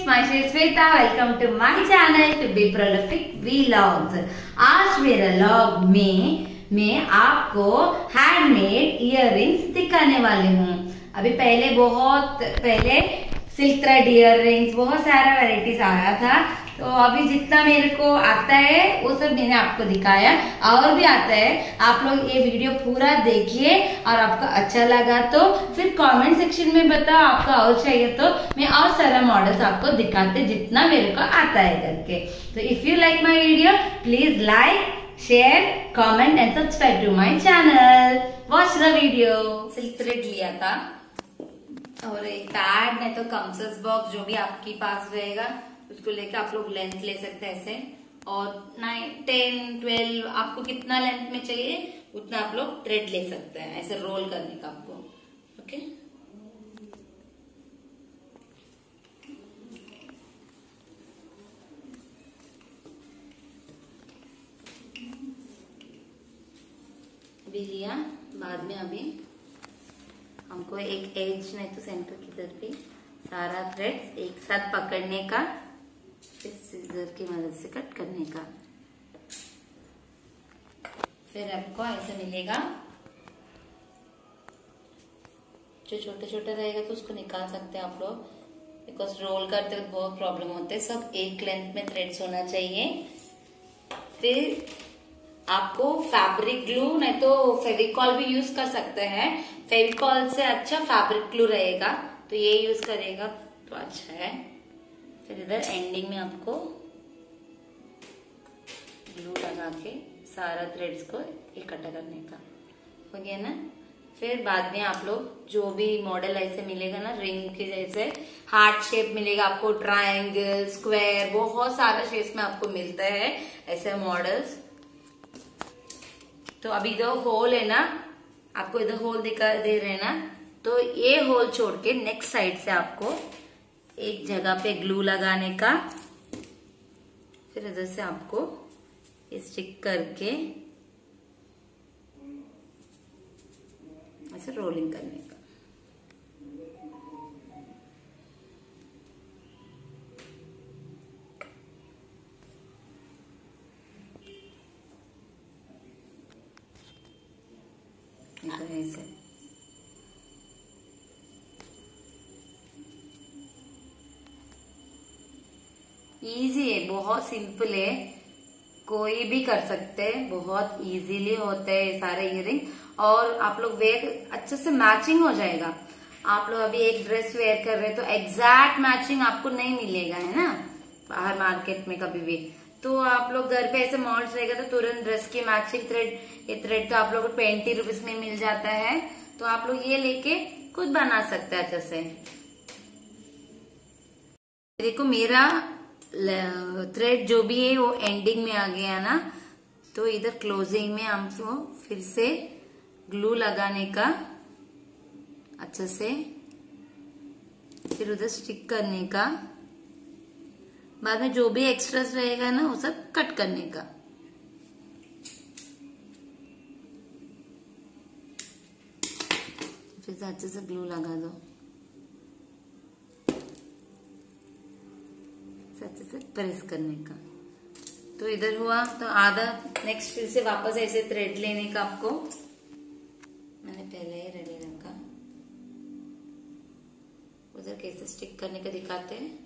my Shweta. Welcome to my channel to be prolific vlogs. आज मेरे vlog में मैं आपको हैंडमेड इयररिंग्स दिखाने वाली हूँ। अभी बहुत पहले सिल्क थ्रेड इयररिंग्स बहुत सारा वैरायटीज आया था, तो अभी जितना मेरे को आता है वो सब मैंने आपको दिखाया। और भी आता है, आप लोग ये वीडियो पूरा देखिए और आपको अच्छा लगा तो फिर कमेंट सेक्शन में बताओ। आपको और चाहिए तो मैं और सारा मॉडल्स आपको दिखाते जितना मेरे को आता है करके। तो if you like my video please like, share, comment and subscribe to my channel. Watch the video. Silk thread लिया था और एक पैड नहीं तो कंपास बॉक्स जो भी आपके पास रहेगा उसको लेके आप लोग लेंथ ले सकते हैं ऐसे, और 9, 10, 12 आपको कितना लेंथ में चाहिए उतना आप लोग थ्रेड ले सकते हैं ऐसे रोल करने का आपको। ओके, अभी लिया, बाद में अभी हमको एक एज नहीं तो सेंटर की तरफ भी सारा थ्रेड एक साथ पकड़ने का, फिर सीजर की मदद से कट करने का। फिर आपको ऐसा मिलेगा, जो छोटे छोटे रहेगा तो उसको निकाल सकते हैं आप लोग, बिकॉज रोल करते वक्त बहुत प्रॉब्लम होते हैं। सब एक लेंथ में थ्रेड्स होना चाहिए। फिर आपको फैब्रिक ग्लू नहीं तो फेविकॉल भी यूज कर सकते हैं। फेविकॉल से अच्छा फैब्रिक ग्लू रहेगा तो ये यूज करेगा तो अच्छा है। फिर इधर एंडिंग में आपको ग्लू लगा के सारा थ्रेड्स को इकट्ठा करने का हो गया ना। फिर बाद में आप लोग जो भी मॉडल ऐसे मिलेगा ना, रिंग के जैसे हार्ट शेप मिलेगा आपको, ट्रायंगल, स्क्वायर, बहुत सारा शेप्स में आपको मिलता है ऐसे मॉडल्स। तो अभी इधर होल है ना, आपको इधर होल दिखा दे रहे हैं ना, तो ये होल छोड़ के नेक्स्ट साइड से आपको एक जगह पे ग्लू लगाने का, फिर इधर से आपको स्टिक करके ऐसे रोलिंग करने का। ऐसे इजी है, बहुत सिंपल है, कोई भी कर सकते हैं, बहुत इजीली होते हैं ये सारे इयरिंग। और आप लोग वेयर अच्छे से मैचिंग हो जाएगा। आप लोग अभी एक ड्रेस वेयर कर रहे हैं तो एग्जैक्ट मैचिंग आपको नहीं मिलेगा, है ना, बाहर मार्केट में कभी भी। तो आप लोग घर पे ऐसे मॉल्स रहेगा तो तुरंत ड्रेस की मैचिंग थ्रेड, ये थ्रेड तो आप लोग को 20 रुपीज में मिल जाता है। तो आप लोग ये लेके खुद बना सकते हैं अच्छे से। देखो मेरा थ्रेड जो भी है वो एंडिंग में आ गया ना, तो इधर क्लोजिंग में हमको फिर से ग्लू लगाने का अच्छे से, फिर उधर स्टिक करने का, बाद में जो भी एक्स्ट्रास रहेगा ना वो सब कट करने का। फिर से अच्छे से ग्लू लगा दो, अच्छे से प्रेस करने का। तो इधर हुआ तो आधा, नेक्स्ट फिर से वापस ऐसे थ्रेड लेने का आपको, मैंने पहले ही रेडी रखा। उधर कैसे स्टिक करने का दिखाते हैं।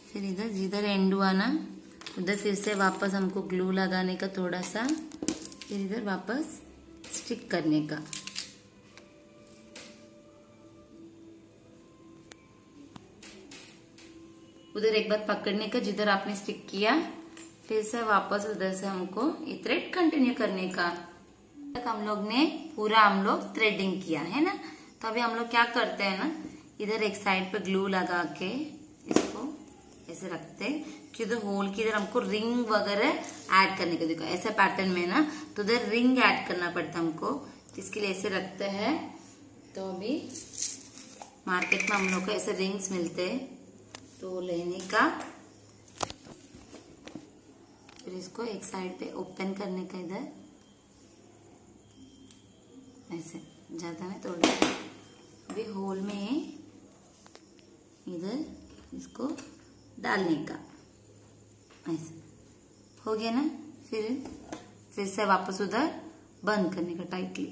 फिर इधर जिधर एंड हुआ ना उधर फिर से वापस हमको ग्लू लगाने का थोड़ा सा, फिर इधर वापस स्टिक करने का। उधर एक बार पकड़ने का जिधर आपने स्टिक किया, फिर से वापस उधर से हमको ये थ्रेड कंटिन्यू करने का। तक हम लोग ने पूरा हम लोग थ्रेडिंग किया है ना। तो अभी हम लोग क्या करते हैं ना, इधर एक साइड पे ग्लू लगा के इसको ऐसे रखते हैं कि इधर होल की इधर हमको रिंग वगैरह ऐड करने को देखो ऐसे पैटर्न में ना, तो उधर रिंग ऐड करना पड़ता हमको, इसके लिए ऐसे रखते हैं। तो अभी मार्केट में हम लोग को ऐसे रिंग्स मिलते हैं, तो लेने का, फिर इसको एक साइड पे ओपन करने का, इधर ऐसे ज्यादा नहीं तोड़ना। अभी होल में इधर इसको डालने का, ऐसे हो गया ना। फिर से वापस उधर बंद करने का टाइटली।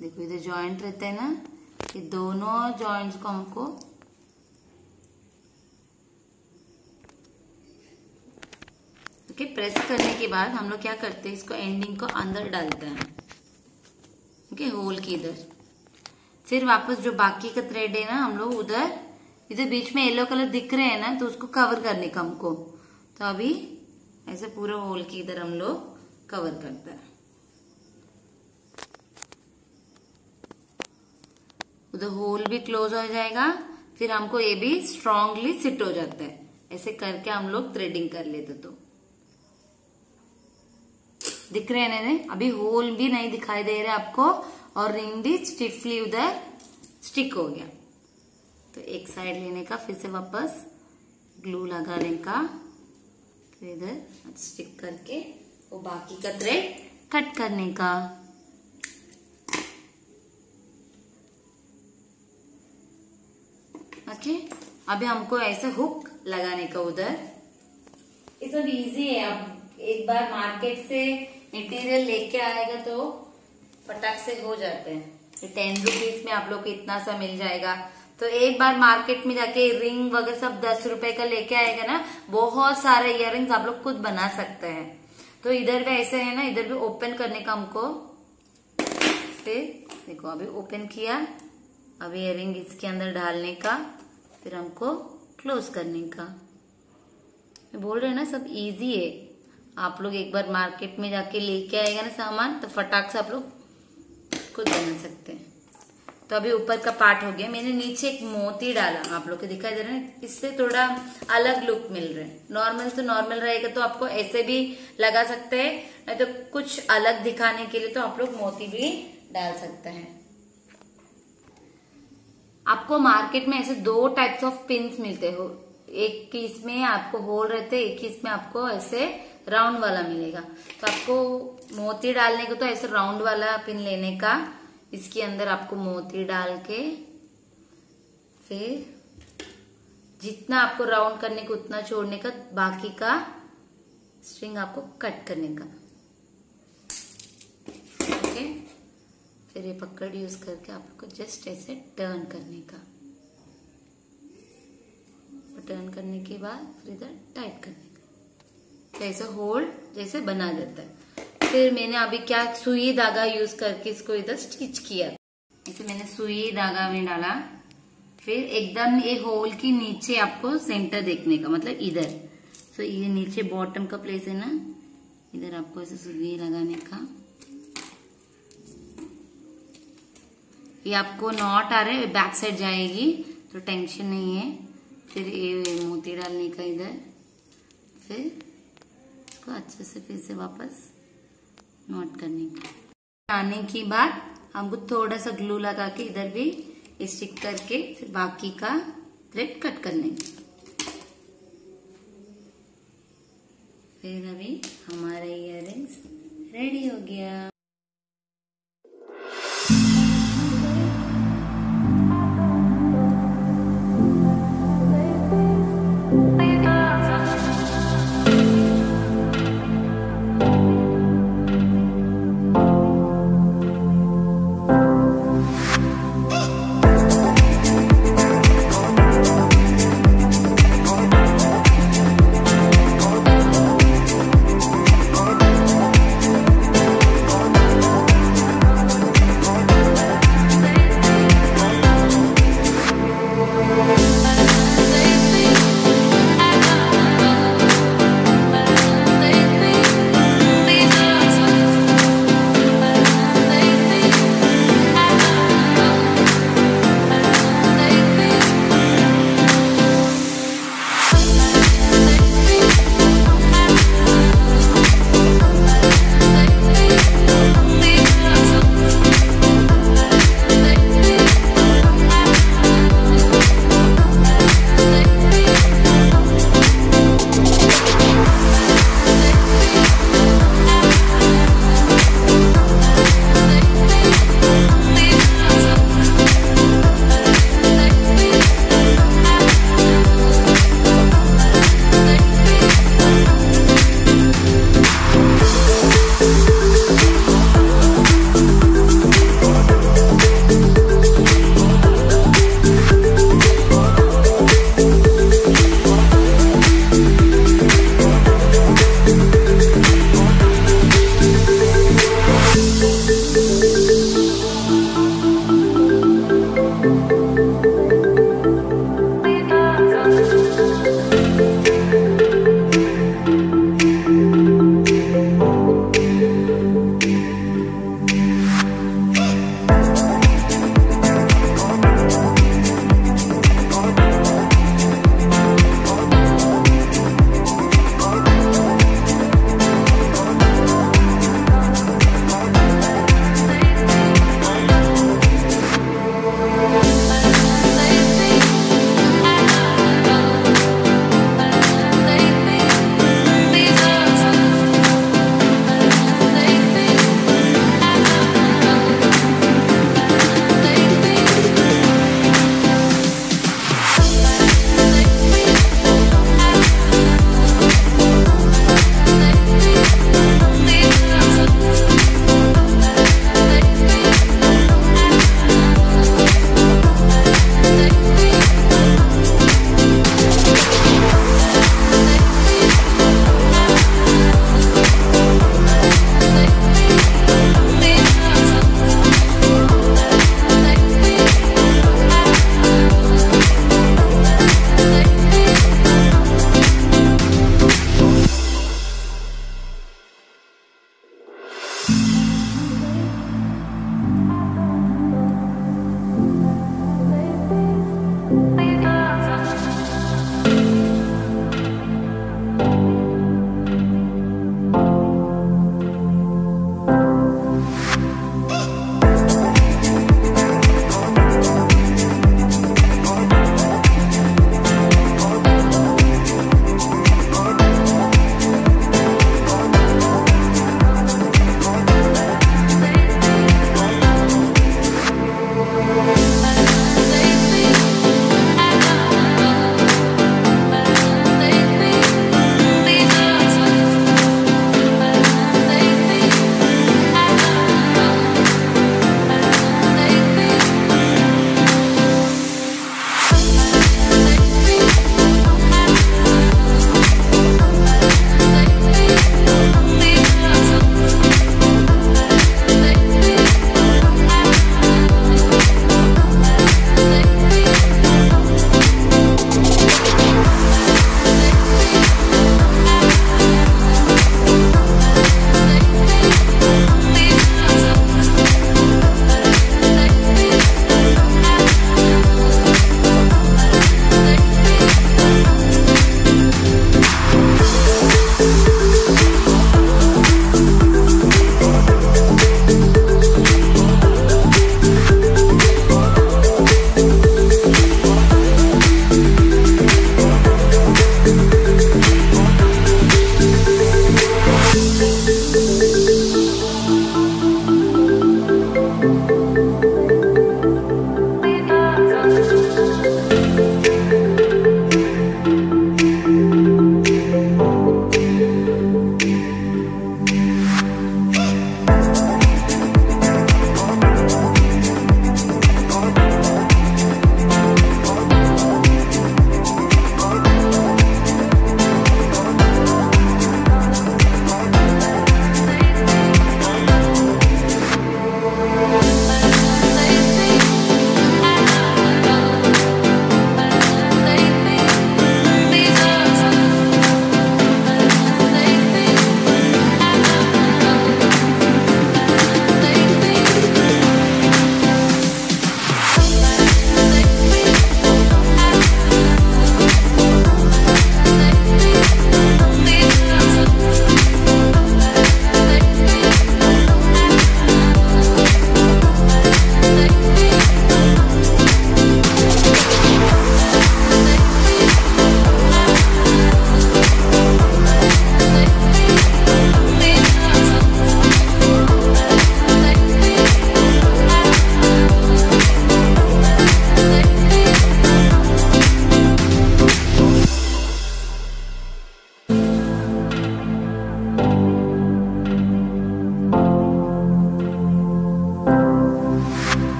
देखो इधर जॉइंट रहता है ना, ये दोनों जॉइंट्स को हमको ओके प्रेस करने के बाद हम लोग क्या करते हैं, इसको एंडिंग को अंदर डालते हैं ओके होल की इधर। फिर वापस जो बाकी का थ्रेड है ना, हम लोग उधर इधर बीच में येलो कलर दिख रहे हैं ना, तो उसको कवर करने का हमको। तो अभी ऐसे पूरा होल की इधर हम लोग कवर करते हैं। उधर होल भी क्लोज हो जाएगा, फिर हमको ये भी स्ट्रांगली सिट हो जाता है। ऐसे करके हम लोग थ्रेडिंग कर लेते। तो दिख रहे हैं ना, अभी होल भी नहीं दिखाई दे रहा आपको, और रिंग भी स्टिफली उधर स्टिक हो गया। तो एक साइड लेने का, फिर से वापस ग्लू लगाने का, फिर इधर स्टिक करके वो बाकी का थ्रेड कट करने का। ओके अभी हमको ऐसे हुक लगाने का उधर। ये सब इजी है। आप एक बार मार्केट से मटेरियल लेके आएगा तो फटाक से हो जाते हैं। 10 रुपीज में आप लोग को इतना सा मिल जाएगा। तो एक बार मार्केट में जाके रिंग वगैरह सब 10 रुपए का लेके आएगा ना, बहुत सारे इयररिंग्स आप लोग खुद बना सकते हैं। तो इधर भी ऐसे है ना, इधर भी ओपन करने का हमको। फिर देखो अभी ओपन किया, अभी इयररिंग इसके अंदर डालने का, फिर हमको क्लोज करने का। मैं बोल रहे हैं ना, सब इजी है। आप लोग एक बार मार्केट में जाके लेके आएगा ना सामान, तो फटाक से आप लोग खुद बना सकते हैं। तो अभी ऊपर का पार्ट हो गया। मैंने नीचे एक मोती डाला, आप लोग को दिखाई दे रहा है, इससे थोड़ा अलग लुक मिल रहा है। नॉर्मल तो नॉर्मल रहेगा, तो आपको ऐसे भी लगा सकते हैं, नहीं तो कुछ अलग दिखाने के लिए तो आप लोग मोती भी डाल सकते हैं। आपको मार्केट में ऐसे 2 टाइप्स ऑफ पिन्स मिलते हो। एक की इसमें आपको होल रहते, एक ही इसमें आपको ऐसे राउंड वाला मिलेगा। तो आपको मोती डालने को तो ऐसे राउंड वाला पिन लेने का, इसके अंदर आपको मोती डाल के, फिर जितना आपको राउंड करने को उतना छोड़ने का, बाकी का स्ट्रिंग आपको कट करने का। ओके फिर ये पकड़ यूज करके आपको जस्ट ऐसे टर्न करने का। टर्न करने के बाद फिर इधर टाइट करने का, तो ऐसे होल्ड जैसे बना देता है। फिर मैंने अभी क्या सुई धागा यूज करके इसको इधर स्टिच किया। ऐसे मैंने सुई धागा में डाला, फिर एकदम ये होल की नीचे आपको सेंटर देखने का, मतलब इधर। तो ये नीचे बॉटम का प्लेस है ना, इधर आपको ऐसे सुई लगाने का। ये आपको नॉट आ रहे हैं, बैक साइड जाएगी तो टेंशन नहीं है। फिर ये मोती डालने का इधर, फिर इसको अच्छे से फिर से वापस नॉट करने का। आने के बाद हमको थोड़ा सा ग्लू लगा के इधर भी स्टिक करके, फिर बाकी का थ्रेड कट करने का। फिर अभी हमारा इयररिंग्स रेडी हो गया।